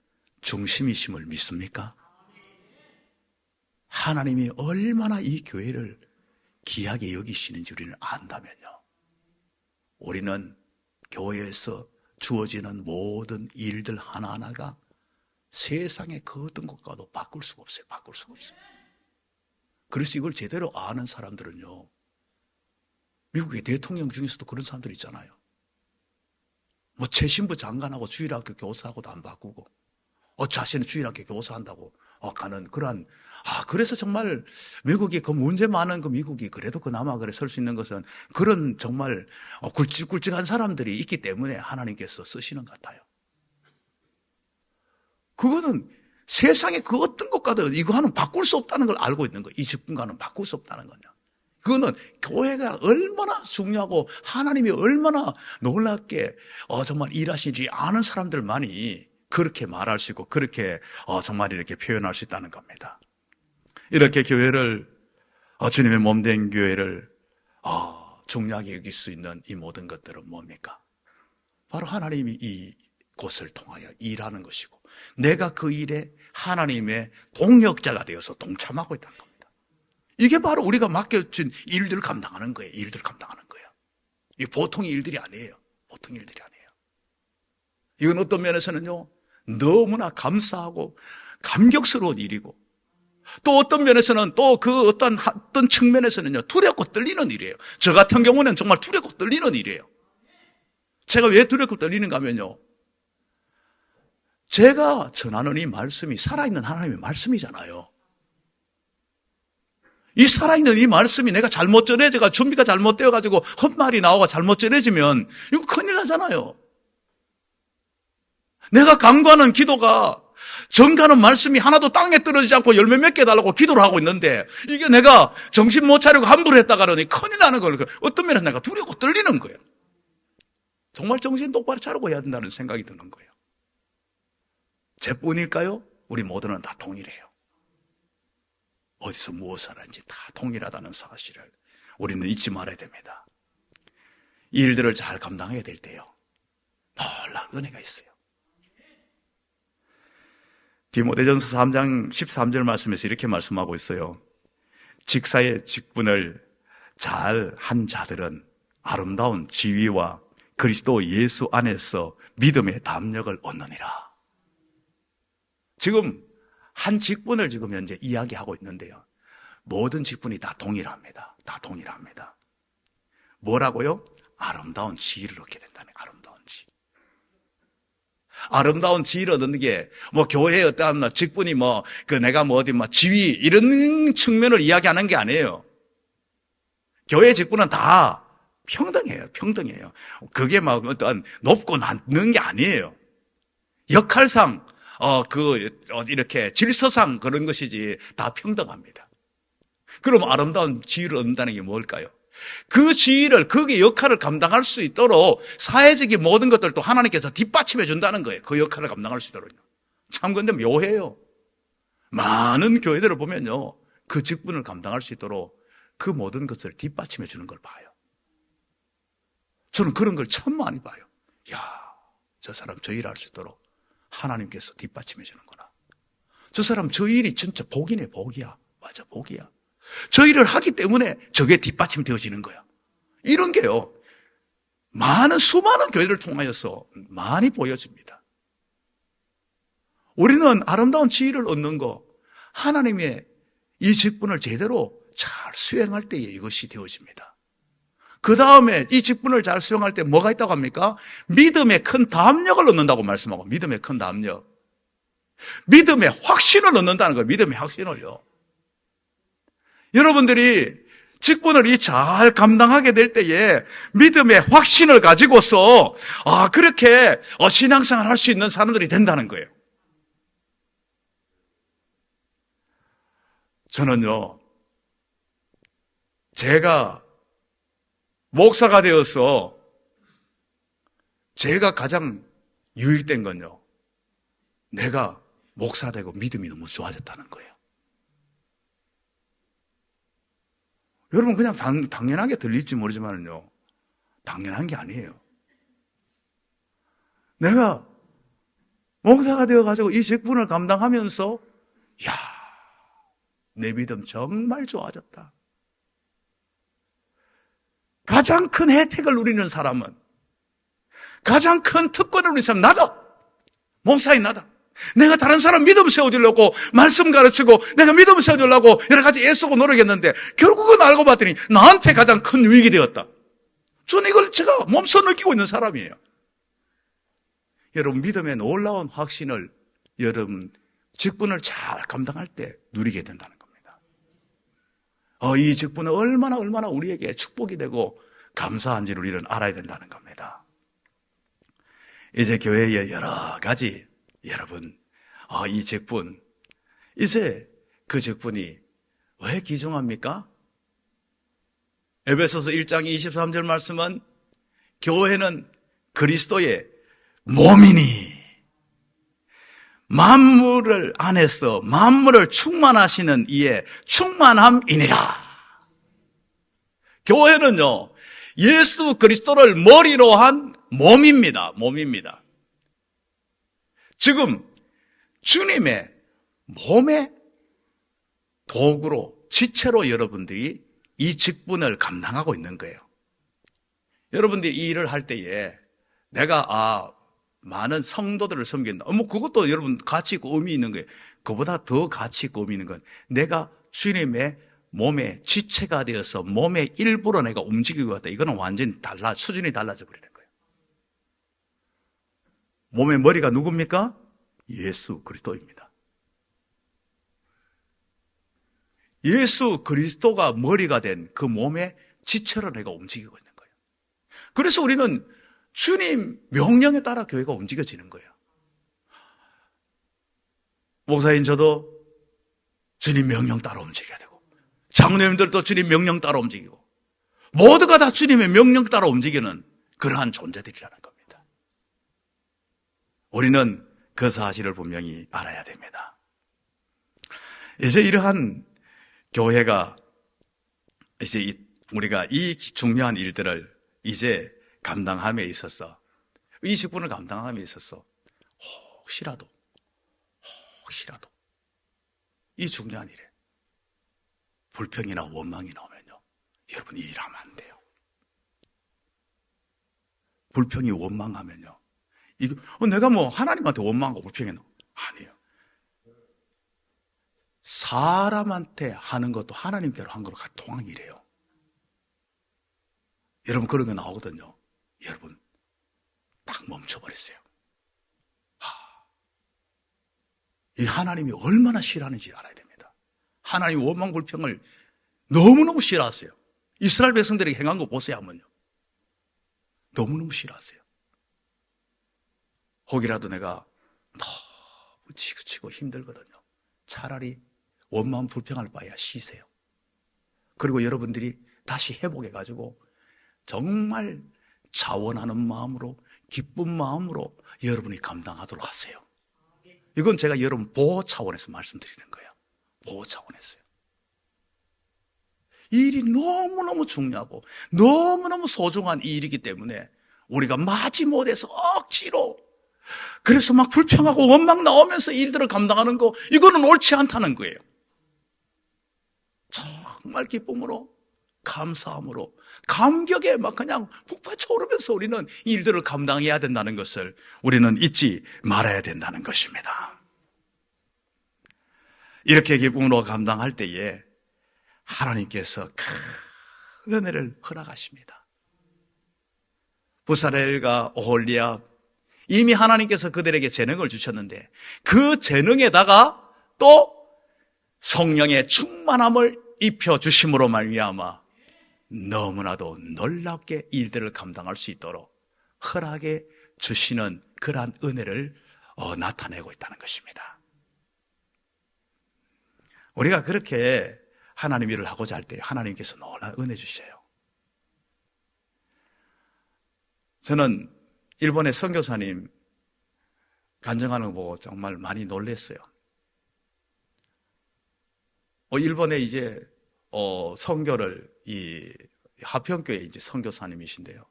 중심이심을 믿습니까? 하나님이 얼마나 이 교회를 귀하게 여기시는지 우리는 안다면요, 우리는 교회에서 주어지는 모든 일들 하나하나가 세상의 그 어떤 것과도 바꿀 수가 없어요. 바꿀 수가 없어요. 그래서 이걸 제대로 아는 사람들은요, 미국의 대통령 중에서도 그런 사람들 있잖아요. 뭐 최신부 장관하고 주일학교 교사하고도 안 바꾸고, 자신은 주일학교 교사한다고 가는 그러한, 그래서 정말 미국이 그 문제 많은 그 미국이 그래도 그나마 그래 설 수 있는 것은 그런 정말 굵직굵직한 사람들이 있기 때문에 하나님께서 쓰시는 것 같아요. 그거는 세상에 그 어떤 것과도 이거는 바꿀 수 없다는 걸 알고 있는 거예요. 이 직분과는 바꿀 수 없다는 거냐. 그거는 교회가 얼마나 중요하고 하나님이 얼마나 놀랍게 정말 일하시는지 아는 사람들만이 그렇게 말할 수 있고 그렇게 정말 이렇게 표현할 수 있다는 겁니다. 이렇게 교회를 주님의 몸된 교회를 중요하게 여길 수 있는 이 모든 것들은 뭡니까? 바로 하나님이 이 곳을 통하여 일하는 것이고 내가 그 일에 하나님의 동역자가 되어서 동참하고 있다는 겁니다. 이게 바로 우리가 맡겨진 일들을 감당하는 거예요. 일들을 감당하는 거예요. 이게 보통 일들이 아니에요. 보통 일들이 아니에요. 이건 어떤 면에서는요, 너무나 감사하고 감격스러운 일이고, 또 어떤 면에서는 또 그 어떤 측면에서는요, 두렵고 떨리는 일이에요. 저 같은 경우는 정말 두렵고 떨리는 일이에요. 제가 왜 두렵고 떨리는가 하면요, 제가 전하는 이 말씀이 살아있는 하나님의 말씀이잖아요. 이 살아있는 이 말씀이 내가 잘못 전해져가 준비가 잘못되어가지고 헛말이 나오고 잘못 전해지면 이거 큰일 나잖아요. 내가 간구하는 기도가 정가는 말씀이 하나도 땅에 떨어지지 않고 열매 맺게 해달라고 기도를 하고 있는데 이게 내가 정신 못 차리고 함부로 했다 가더니 큰일 나는 거예요. 어떤 면에서 내가 두렵고 떨리는 거예요. 정말 정신 똑바로 차리고 해야 된다는 생각이 드는 거예요. 제뿐일까요? 우리 모두는 다 동일해요. 어디서 무엇을 하는지 다 동일하다는 사실을 우리는 잊지 말아야 됩니다. 이 일들을 잘 감당해야 될 때요, 놀라운 은혜가 있어요. 디모데전서 3장 13절 말씀에서 이렇게 말씀하고 있어요. 직사의 직분을 잘 한 자들은 아름다운 지위와 그리스도 예수 안에서 믿음의 담력을 얻느니라. 지금 한 직분을 지금 현재 이야기하고 있는데요, 모든 직분이 다 동일합니다. 다 동일합니다. 뭐라고요? 아름다운 지위를 얻게 된다는, 아름다운 지위. 아름다운 지위를 얻는 게 교회에 어떠한 직분이 내가 어디 지위 이런 측면을 이야기하는 게 아니에요. 교회 직분은 다 평등해요. 평등해요. 그게 어떤 높고 낮는 게 아니에요. 역할상 이렇게 질서상 그런 것이지 다 평등합니다. 그럼 아름다운 지위를 얻는다는 게 뭘까요? 그 지위를, 거기에 역할을 감당할 수 있도록 사회적인 모든 것들도 하나님께서 뒷받침해 준다는 거예요. 그 역할을 감당할 수 있도록요. 참 근데 묘해요. 많은 교회들을 보면요, 그 직분을 감당할 수 있도록 그 모든 것을 뒷받침해 주는 걸 봐요. 저는 그런 걸 참 많이 봐요. 야, 저 사람 저 일을 할 수 있도록 하나님께서 뒷받침해 주는구나. 저 사람 저 일이 진짜 복이네, 복이야. 맞아, 복이야. 저 일을 하기 때문에 저게 뒷받침되어지는 거야. 이런 게요, 수많은 교회를 통하여서 많이 보여집니다. 우리는 아름다운 지위를 얻는 거, 하나님의 이 직분을 제대로 잘 수행할 때에 이것이 되어집니다. 그 다음에 이 직분을 잘 수행할 때 뭐가 있다고 합니까? 믿음의 큰 담력을 얻는다고 말씀하고, 믿음의 큰 담력. 믿음의 확신을 얻는다는 거예요. 믿음의 확신을요. 여러분들이 직분을 잘 감당하게 될 때에 믿음의 확신을 가지고서 그렇게 신앙생활을 할 수 있는 사람들이 된다는 거예요. 저는요, 제가 목사가 되어서 제가 가장 유익된 건요, 내가 목사 되고 믿음이 너무 좋아졌다는 거예요. 여러분, 그냥 당연하게 들릴지 모르지만요, 당연한 게 아니에요. 내가 목사가 되어가지고 이 직분을 감당하면서, 내 믿음 정말 좋아졌다. 가장 큰 혜택을 누리는 사람은, 가장 큰 특권을 누리는 사람은 나다. 목사인 나다. 내가 다른 사람 믿음 세워주려고 말씀 가르치고 내가 믿음 세워주려고 여러 가지 애쓰고 노력했는데 결국은 알고 봤더니 나한테 가장 큰 유익이 되었다. 저는 이걸 제가 몸소 느끼고 있는 사람이에요. 여러분, 믿음의 놀라운 확신을 여러분 직분을 잘 감당할 때 누리게 된다는 겁니다. 이 직분은 얼마나 우리에게 축복이 되고 감사한지를 우리는 알아야 된다는 겁니다. 이제 교회에 여러 가지, 여러분, 이 직분, 이제 그 직분이 왜 귀중합니까? 에베소서 1장 23절 말씀은 교회는 그리스도의 몸이니 만물을 안에서 만물을 충만하시는 이의 충만함이니라. 교회는요, 예수 그리스도를 머리로 한 몸입니다. 몸입니다. 지금 주님의 몸의 도구로, 지체로 여러분들이 이 직분을 감당하고 있는 거예요. 여러분들이 이 일을 할 때에 내가 많은 성도들을 섬긴다. 그것도 여러분 가치 있고 의미 있는 거예요. 그보다 더 가치 있고 의미 있는 건 내가 주님의 몸의 지체가 되어서 몸의 일부로 내가 움직이고 있다. 이거는 완전히 수준이 달라져 버리는 거예요. 몸의 머리가 누굽니까? 예수 그리스도입니다. 예수 그리스도가 머리가 된 그 몸의 지체로 내가 움직이고 있는 거예요. 그래서 우리는 주님 명령에 따라 교회가 움직여지는 거예요. 목사인 저도 주님 명령 따라 움직여야 되고, 장로님들도 주님 명령 따라 움직이고, 모두가 다 주님의 명령 따라 움직이는 그러한 존재들이라는 겁니다. 우리는 그 사실을 분명히 알아야 됩니다. 이제 이러한 교회가 이제 우리가 이 중요한 일들을 이제 감당함에 있어서, 이 직분을 감당함에 있어서 혹시라도 이 중요한 일에 불평이나 원망이 나오면요, 여러분 이 일하면 안 돼요. 불평이 원망하면요, 이거 내가 뭐 하나님한테 원망하고 불평해? 아니에요. 사람한테 하는 것도 하나님께로 한 거로 통한 일이에요. 여러분 그런 거 나오거든요. 여러분 딱 멈춰버렸어요. 이 하나님이 얼마나 싫어하는지 알아야 됩니다. 하나님 원망 불평을 너무너무 싫어하세요. 이스라엘 백성들이 행한 거 보세요 한번요. 너무너무 싫어하세요. 혹이라도 내가 너무 지긋지고 힘들거든요. 차라리 원망 불평할 바에야 쉬세요. 그리고 여러분들이 다시 회복해가지고 정말 자원하는 마음으로, 기쁜 마음으로 여러분이 감당하도록 하세요. 이건 제가 여러분 보호 차원에서 말씀드리는 거예요. 보호 차원에서요. 이 일이 너무너무 중요하고 너무너무 소중한 이 일이기 때문에 우리가 마지못해서 억지로, 그래서 막 불평하고 원망 나오면서 일들을 감당하는 거, 이거는 옳지 않다는 거예요. 정말 기쁨으로, 감사함으로, 감격에 막 그냥 북받쳐오르면서 우리는 일들을 감당해야 된다는 것을 우리는 잊지 말아야 된다는 것입니다. 이렇게 기쁨으로 감당할 때에 하나님께서 큰 은혜를 허락하십니다. 부사렐과 오홀리압, 이미 하나님께서 그들에게 재능을 주셨는데 그 재능에다가 또 성령의 충만함을 입혀주심으로 말미암아 너무나도 놀랍게 일들을 감당할 수 있도록 허락해 주시는 그러한 은혜를 나타내고 있다는 것입니다. 우리가 그렇게 하나님 일을 하고자 할 때 하나님께서 놀라운 은혜 주셔요. 저는 일본의 선교사님 간증하는 거 보고 정말 많이 놀랐어요. 일본에 이제 선교를 이 하평교회 이제 선교사님이신데요.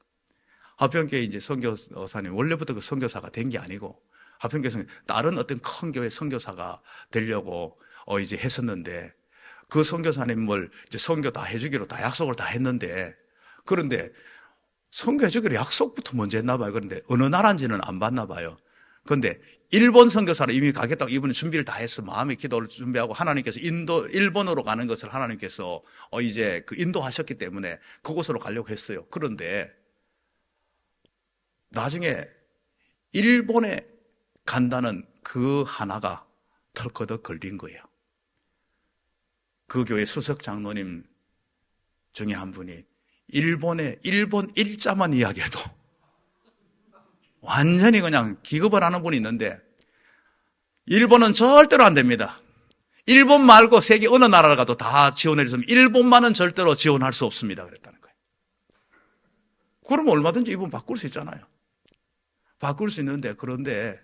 하평교회 이제 선교사님 원래부터 그 선교사가 된 게 아니고 하평교회에서 다른 어떤 큰 교회 선교사가 되려고 이제 했었는데 그 선교사님을 이제 선교 다 해주기로 다 약속을 다 했는데, 그런데 선교해주기로 약속부터 먼저 했나 봐요. 그런데 어느 나라인지는 안 봤나 봐요. 그런데 일본 선교사는 이미 가겠다고 이분은 준비를 다 해서 마음의 기도를 준비하고 하나님께서 일본으로 가는 것을 하나님께서 이제 그 인도하셨기 때문에 그곳으로 가려고 했어요. 그런데 나중에 일본에 간다는 그 하나가 털커덕 걸린 거예요. 그 교회 수석 장로님 중에 한 분이 일본 일자만 이야기해도 완전히 그냥 기겁을 하는 분이 있는데, 일본은 절대로 안 됩니다. 일본 말고 세계 어느 나라를 가도 다 지원해 주시면 일본만은 절대로 지원할 수 없습니다. 그랬다는 거예요. 그러면 얼마든지 이분 바꿀 수 있잖아요. 바꿀 수 있는데, 그런데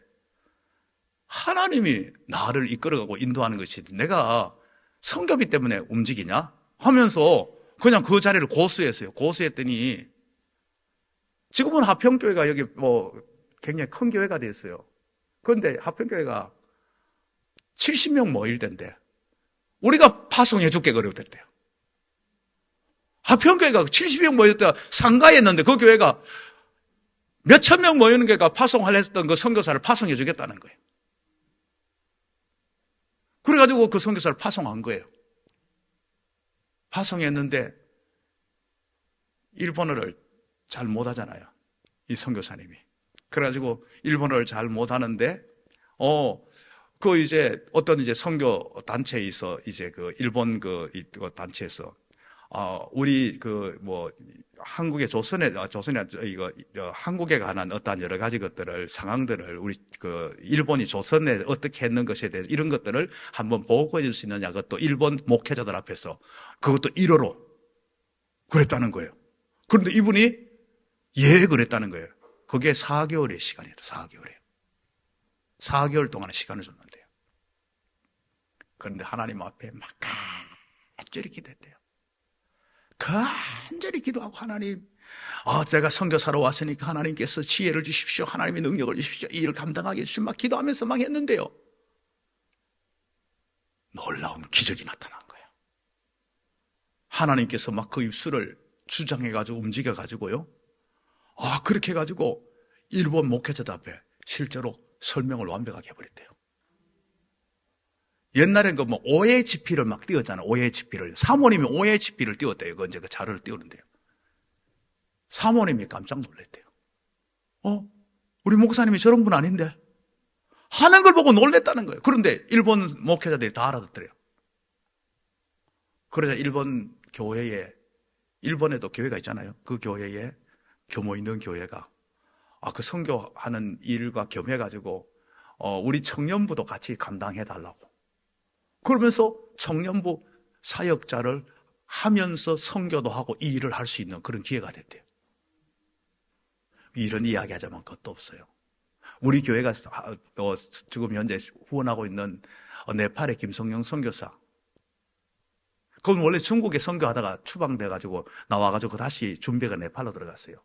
하나님이 나를 이끌어가고 인도하는 것이 내가 성교비 때문에 움직이냐 하면서 그냥 그 자리를 고수했어요. 고수했더니 지금은 하평교회가 여기 굉장히 큰 교회가 됐어요. 그런데 하평교회가 70명 모일 텐데 우리가 파송해 줄게 그랬대요. 하평교회가 70명 모였다 상가했는데 그 교회가 몇천 명 모이는 교회가 파송하려 했던 그 선교사를 파송해 주겠다는 거예요. 그래가지고 그 선교사를 파송한 거예요. 파송했는데 일본어를 잘 못하잖아요, 이 선교사님이. 그래가지고 일본어를 잘 못하는데 그 이제 어떤 이제 선교 단체에 있어 이제 그 일본 그 단체에서 우리 그 뭐 한국의 조선에 이거 한국에 관한 어떠한 여러 가지 것들을 상황들을 우리 그 일본이 조선에 어떻게 했는 것에 대해서 이런 것들을 한번 보고해 줄 수 있느냐, 그것도 일본 목회자들 앞에서 그것도 1호로 그랬다는 거예요. 그런데 이분이 예 그랬다는 거예요. 그게 4개월의 시간이었다. 4개월이에요. 4개월 동안의 시간을 줬는데요. 그런데 하나님 앞에 막 간절히 기도했대요. 간절히 기도하고, 하나님, 제가 선교사로 왔으니까 하나님께서 지혜를 주십시오. 하나님의 능력을 주십시오. 이 일을 감당하게 해주시면 막 기도하면서 막 했는데요. 놀라운 기적이 나타난 거예요. 하나님께서 막 그 입술을 주장해가지고 움직여가지고요. 그렇게 해가지고 일본 목회자들 앞에 실제로 설명을 완벽하게 해버렸대요. 옛날엔 그 뭐 OHP를 막 띄웠잖아요. OHP를. 사모님이 OHP를 띄웠대요. 그 이제 그 자료를 띄우는데요. 사모님이 깜짝 놀랐대요. 우리 목사님이 저런 분 아닌데? 하는 걸 보고 놀랬다는 거예요. 그런데 일본 목회자들이 다 알아듣더래요. 그러자 일본에도 교회가 있잖아요. 그 교회에 규모 있는 교회가 그 선교하는 일과 겸해가지고 우리 청년부도 같이 감당해달라고. 그러면서 청년부 사역자를 하면서 선교도 하고 이 일을 할 수 있는 그런 기회가 됐대요. 이런 이야기 하자면 것도 없어요. 우리 교회가 지금 현재 후원하고 있는 네팔의 김성영 선교사. 그건 원래 중국에 선교하다가 추방돼가지고 나와가지고 다시 준비가 네팔로 들어갔어요.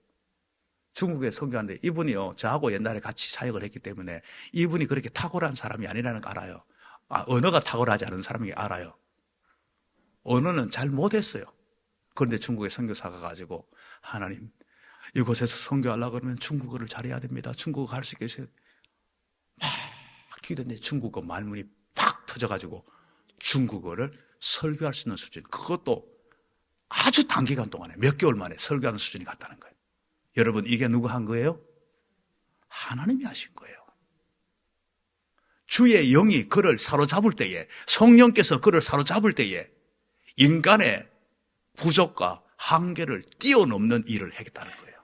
중국에 선교하는데 이분이요, 저하고 옛날에 같이 사역을 했기 때문에 이분이 그렇게 탁월한 사람이 아니라는 걸 알아요. 언어가 탁월하지 않은 사람이 알아요. 언어는 잘 못했어요. 그런데 중국에 선교사가 가지고, 하나님, 이곳에서 선교하려고 그러면 중국어를 잘해야 됩니다. 중국어 갈 수 있겠어요? 막 기도했는데 중국어 말문이 팍 터져가지고 중국어를 설교할 수 있는 수준, 그것도 아주 단기간 동안에 몇 개월 만에 설교하는 수준이 갔다는 거예요. 여러분, 이게 누가 한 거예요? 하나님이 하신 거예요. 주의 영이 그를 사로잡을 때에, 성령께서 그를 사로잡을 때에 인간의 부족과 한계를 뛰어넘는 일을 하겠다는 거예요.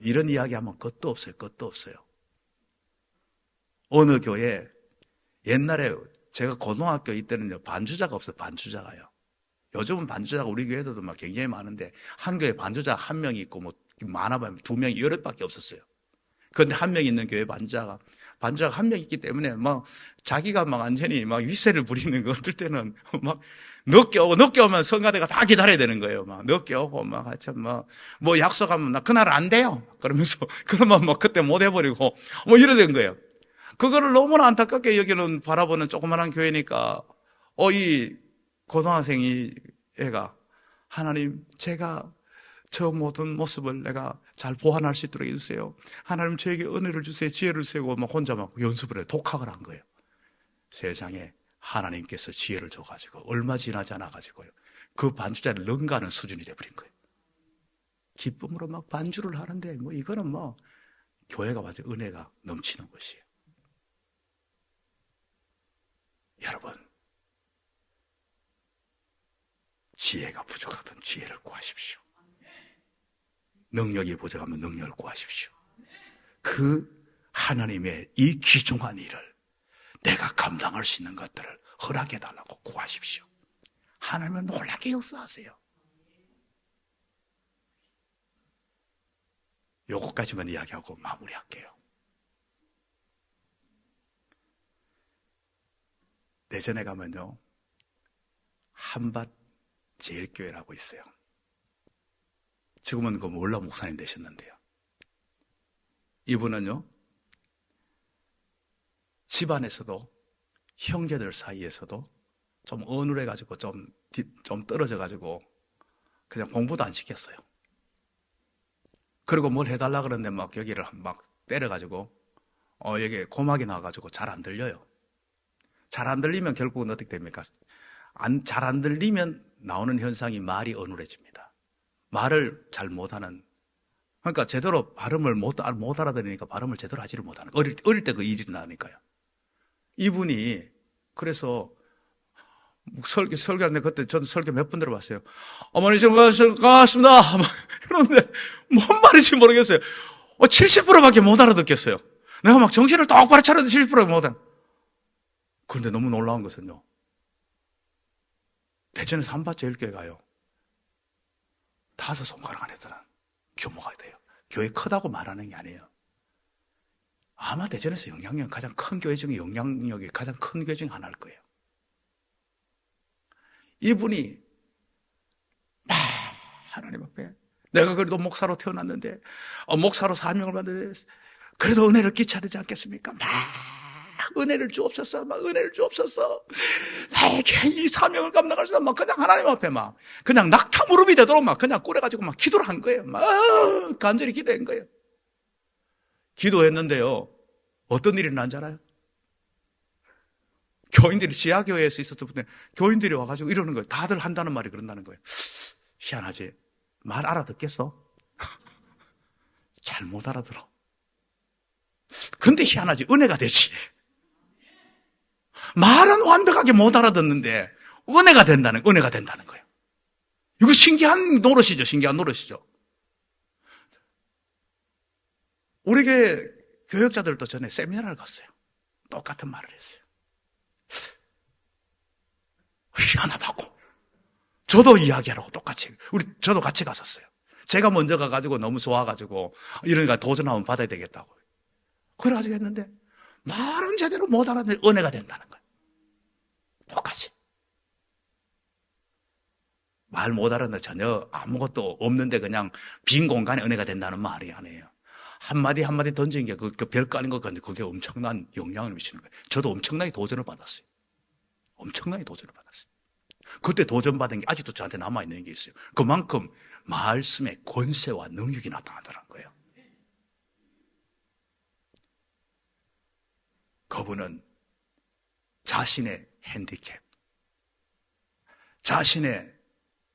이런 이야기하면 끝도 없어요. 끝도 없어요. 어느 교회, 옛날에 제가 고등학교 이때는 반주자가 없어요. 반주자가요. 요즘은 반주자가 우리 교회에도 막 굉장히 많은데 한 교회 반주자 한 명이 있고 뭐 많아봐야 두 명이 여럿밖에 없었어요. 그런데 한 명 있는 교회 반주자가 한 명 있기 때문에 막 자기가 막 완전히 막 위세를 부리는 거, 어떨 때는 막 늦게 오면 성가대가 다 기다려야 되는 거예요. 막 늦게 오고 막 하여튼 뭐 약속하면 나 그날 안 돼요. 그러면서 그러면 뭐 그때 못 해버리고 뭐 이러는 거예요. 그거를 너무나 안타깝게 여기는 바라보는 조그만한 교회니까 이 고등학생이 애가, 하나님, 제가 저 모든 모습을 내가 잘 보완할 수 있도록 해주세요. 하나님, 저에게 은혜를 주세요. 지혜를 주세요. 막 혼자 막 연습을 해. 독학을 한 거예요. 세상에 하나님께서 지혜를 줘가지고 얼마 지나지 않아가지고요, 그 반주자를 능가하는 수준이 돼버린 거예요. 기쁨으로 막 반주를 하는데 뭐 이거는 뭐 교회가 완전 은혜가 넘치는 것이에요. 여러분, 지혜가 부족하던 지혜를 구하십시오. 능력이 부족하면 능력을 구하십시오. 그 하나님의 이 귀중한 일을 내가 감당할 수 있는 것들을 허락해달라고 구하십시오. 하나님은 놀랍게 역사하세요. 요것까지만 이야기하고 마무리할게요. 내전에 가면요, 한밭 제일교회라고 있어요. 지금은 그 몰라 목사님 되셨는데요. 이분은요, 집안에서도 형제들 사이에서도 좀 어눌해가지고 좀 떨어져가지고 그냥 공부도 안 시켰어요. 그리고 뭘 해달라 그러는데 막 여기를 막 때려가지고 여기 고막이 나와가지고 잘 안 들려요. 잘 안 들리면 결국은 어떻게 됩니까? 잘 안 들리면 나오는 현상이 말이 어눌해집니다. 말을 잘 못하는 그러니까 제대로 발음을 못 알아들으니까 발음을 제대로 하지를 못하는 거예요. 어릴 때 그 일이 나니까요. 이분이 그래서 설교하는데 그때 저는 설교 몇 번 들어봤어요. 어머니 지금 고맙습니다. 이러는데 뭔 말인지 모르겠어요. 70%밖에 못 알아듣겠어요. 내가 막 정신을 똑바로 차려도 70%가 못 알아. 그런데 너무 놀라운 것은요. 대전에서 한밭제일교회 가요. 5손가락 안에 드는 규모가 돼요. 교회 크다고 말하는 게 아니에요. 아마 대전에서 영향력 가장 큰 교회 중에 영향력이 가장 큰 교회 중에 하나일 거예요. 이분이 막 하나님 앞에 내가 그래도 목사로 태어났는데 목사로 사명을 받는데 그래도 은혜를 끼쳐야 되지 않겠습니까? 막 은혜를 주옵소서, 막 은혜를 주옵소서. 내게 이 사명을 감당할 수 있는 막 그냥 하나님 앞에 막 그냥 낙타 무릎이 되도록 막 그냥 꿇어가지고 막 기도를 한 거예요. 막 간절히 기도한 거예요. 기도했는데요. 어떤 일이 난 줄 알아요? 교인들이 지하교회에서 있었을 때 교인들이 와가지고 이러는 거예요. 다들 한다는 말이 그런다는 거예요. 희한하지? 말 알아듣겠어? 잘 못 알아들어. 근데 희한하지? 은혜가 되지. 말은 완벽하게 못 알아듣는데 은혜가 된다는 거예요. 이거 신기한 노릇이죠. 신기한 노릇이죠. 우리 교역자들도 전에 세미나를 갔어요. 똑같은 말을 했어요. 희한하다고. 저도 이야기하라고 똑같이. 저도 같이 갔었어요. 제가 먼저 가가지고 너무 좋아가지고 이러니까 도전 한번 받아야 되겠다고. 그래가지고 했는데 말은 제대로 못 알아듣는 은혜가 된다는 거예요. 똑같이. 말 못 알아듣는 전혀 아무것도 없는데 그냥 빈 공간에 은혜가 된다는 말이 아니에요. 한마디 한마디 던진 게 그 별거 아닌 것 같은데 그게 엄청난 영향을 미치는 거예요. 저도 엄청나게 도전을 받았어요. 엄청나게 도전을 받았어요. 그때 도전받은 게 아직도 저한테 남아있는 게 있어요. 그만큼 말씀의 권세와 능력이 나타나더라는 거예요. 그분은 자신의 핸디캡, 자신의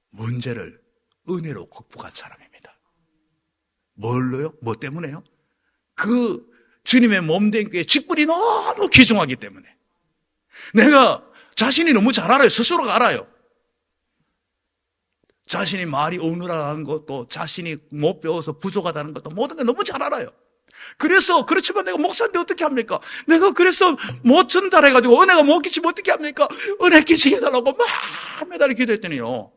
문제를 은혜로 극복한 사람입니다. 뭘로요? 뭐 때문에요? 그 주님의 몸된 교회의 직분이 너무 귀중하기 때문에. 내가 자신이 너무 잘 알아요. 스스로가 알아요. 자신이 말이 어눌하다는 것도, 자신이 못 배워서 부족하다는 것도 모든 걸 너무 잘 알아요. 그래서 그렇지만 내가 목사인데 어떻게 합니까? 내가 그래서 못 전달해가지고 은혜가 못 끼치면 어떻게 합니까? 은혜 끼치게 해달라고 막 매달려 기도했더니요.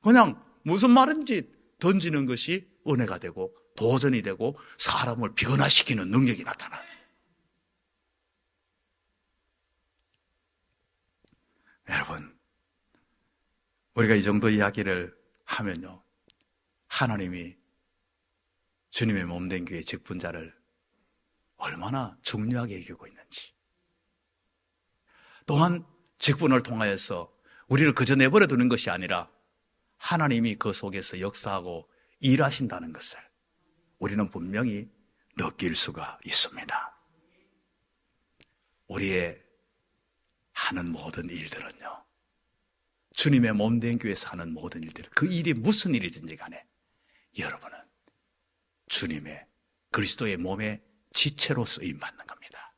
그냥 무슨 말인지 던지는 것이 은혜가 되고 도전이 되고 사람을 변화시키는 능력이 나타나요. 여러분, 우리가 이 정도 이야기를 하면요, 하나님이 주님의 몸된 교회의 직분자를 얼마나 중요하게 여기고 있는지, 또한 직분을 통하여서 우리를 그저 내버려 두는 것이 아니라 하나님이 그 속에서 역사하고 일하신다는 것을 우리는 분명히 느낄 수가 있습니다. 우리의 하는 모든 일들은요, 주님의 몸된 교회에서 하는 모든 일들, 그 일이 무슨 일이든지 간에 여러분은 주님의 그리스도의 몸의 지체로 쓰임받는 겁니다.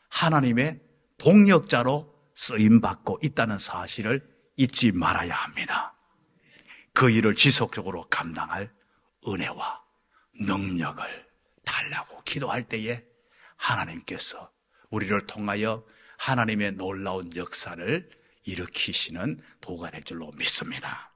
하나님의 동역자로 쓰임받고 있다는 사실을 잊지 말아야 합니다. 그 일을 지속적으로 감당할 은혜와 능력을 달라고 기도할 때에 하나님께서 우리를 통하여 하나님의 놀라운 역사를 일으키시는 도가 될 줄로 믿습니다.